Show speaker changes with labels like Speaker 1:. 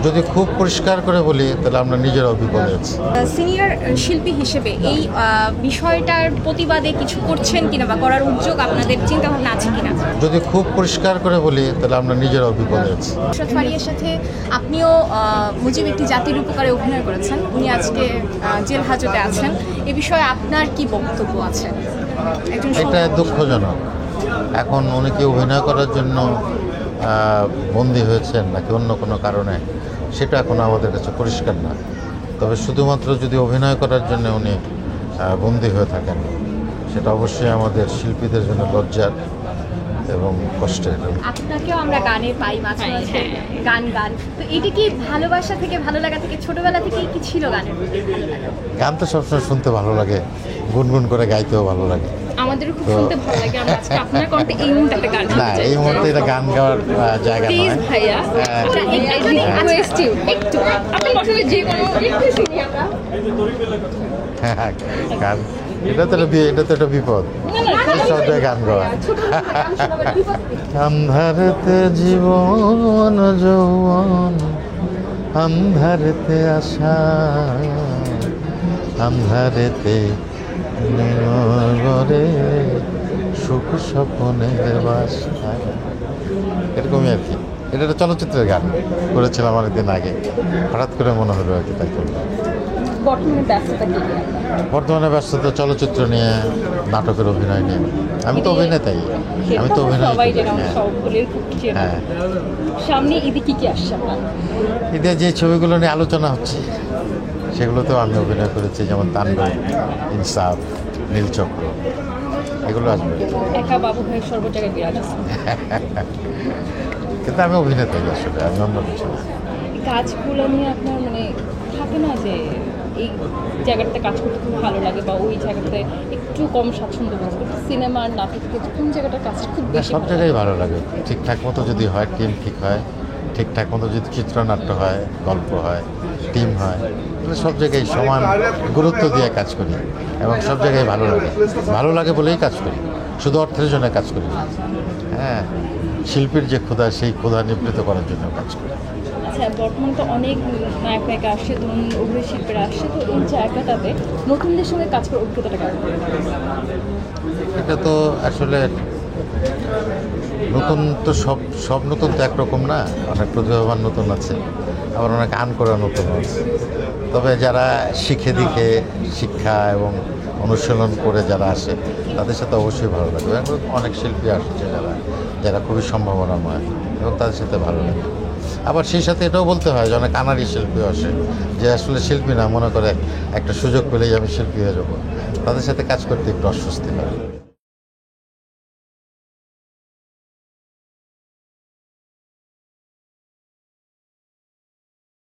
Speaker 1: যদি খুব পরিষ্কার করে বলি তাহলে আমরা নিজেরাও বিপদে আছি।
Speaker 2: সিনিয়র শিল্পী হিসেবে এই বিষয়টার প্রতিবাদে কিছু করছেন কিনা বা করার উদ্যোগ আপনাদের চিন্তা ভাবনা আছে কিনা?
Speaker 1: যদি খুব পরিষ্কার করে বলি তাহলে আমরা নিজেরাও বিপদে আছি।
Speaker 2: নুসরাত ফারিয়ার সাথে আপনিও মুজিব একটি জাতির উপকারে অভিনয় করেছেন, উনি আজকে জেল হাজতে আছেন, এ বিষয়ে আপনার কি বক্তব্য আছে?
Speaker 1: এটা দুঃখজনক। এখন উনি কি অভিনয় করার জন্য বন্দী হয়েছেন নাকি অন্য কোনো কারণে সেটা এখন আমাদের কাছে পরিষ্কার না। তবে শুধুমাত্র যদি অভিনয় করার জন্য উনি বন্দী হয়ে থাকেন সেটা অবশ্যই আমাদের শিল্পীদের জন্য লজ্জার এবং কষ্টের।
Speaker 2: আপনাকেও আমরা গানে পাই মাঝে মাঝে গান তো এটা কি ভালোবাসা থেকে ভালো লাগা থেকে ছোটবেলা থেকেই কি ছিল গানের প্রতি ভালো লাগা?
Speaker 1: গান তো সবসময় শুনতে ভালো লাগে, গুনগুন করে গাইতেও ভালো লাগে।
Speaker 2: আমাদেরও খুব শুনতে ভালো লাগে। আমরা আজকে আপনার কণ্ঠে এই মুহূর্তে একটা গান
Speaker 1: না, এই মুহূর্তে এটা গান গাওয়ার জায়গা
Speaker 2: প্লিজ
Speaker 1: নয়।
Speaker 2: ভাইয়া রিকোয়েস্ট ইউ একটু আপনি বসে যে কোনো একটু শুনি আমরা।
Speaker 1: গান এটা তো একটা বিপদ, সব জায়গায় গান গাওয়া। আন্ধারেতে জীবন যৌবন, আন্ধারেতে আশা, আন্ধারেতে নিরবরে সুখ স্বপ্নের বাসা। এরকমই আর কি। এটা একটা চলচ্চিত্রের গান করেছিলাম অনেকদিন আগে, হঠাৎ করে মনে হলো আর কি, তাই করলাম। বর্তমানে ব্যস্ততা চলচ্চিত্র নিয়ে, নাটকের অভিনয় নিয়ে। আমি তো অভিনেতাই, আমি তো অভিনয় করি। হ্যাঁ,
Speaker 2: সামনে ঈদে কি কি আসছে আপনার?
Speaker 1: ঈদে যে ছবিগুলো নিয়ে আলোচনা হচ্ছে সেগুলোতেও আমি অভিনয় করেছি, যেমন তাণ্ডব, ইনসাফ, নীলচক্র, এগুলো আসবে।
Speaker 2: একা বাবু হয়ে সর্ব জায়গায় বিরাজ আছে।
Speaker 1: কিন্তু আমি অভিনেতাই, আসলে আমি অন্য কিছু না।
Speaker 2: কাজগুলো নিয়ে আপনার মানে থাকে না যে এই জায়গাটাতে কাজ করতে খুব ভালো লাগে বা ওই জায়গাটাতে একটু কম স্বাচ্ছন্দ্য বোধ করি, সিনেমা আর নাটক থেকে কোন জায়গাটা কাজ খুব বেশি?
Speaker 1: সব জায়গায় ভালো লাগে, ঠিকঠাক মতো যদি হয়, টিম ঠিক হয়, ঠিকঠাক মতো যদি চিত্রনাট্য হয়, গল্প হয়, টিম হয়, তাহলে সব জায়গায় সমান গুরুত্ব দিয়ে কাজ করি এবং সব জায়গায় ভালো লাগে। ভালো লাগে বলেই কাজ করি, শুধু অর্থের জন্য কাজ করি না। হ্যাঁ, শিল্পীর যে ক্ষুধা, সেই ক্ষুধা নিবৃত্ত করার জন্য কাজ করি।
Speaker 2: আচ্ছা, বর্তমানে তো অনেক নায়ক নায়িকা আসছে, তরুণ অভিনয় শিল্পীরা আসছে, তো এই জায়গাটাতে নতুনদের সঙ্গে কাজ করার অভিজ্ঞতাটা কেমন?
Speaker 1: এটা তো আসলে নতুন তো সব নতুন তো একরকম না, অনেক প্রতিভাবান নতুন আছে, আবার অনেক আন করা নতুন আছে। তবে যারা শিখে দিকে শিক্ষা এবং অনুশীলন করে যারা আসে তাদের সাথে অবশ্যই ভালো লাগবে। এখন অনেক শিল্পী আসছে যারা খুবই সম্ভাবনাময় এবং তাদের সাথে ভালো লাগে। আবার সেই সাথে এটাও বলতে হয় যে অনেক আনাড়ি শিল্পীও আসে, যে আসলে শিল্পী না, মনে করে একটা সুযোগ পেলেই আমি শিল্পী হয়ে যাবো, তাদের সাথে কাজ করতে একটু অস্বস্তি হয়।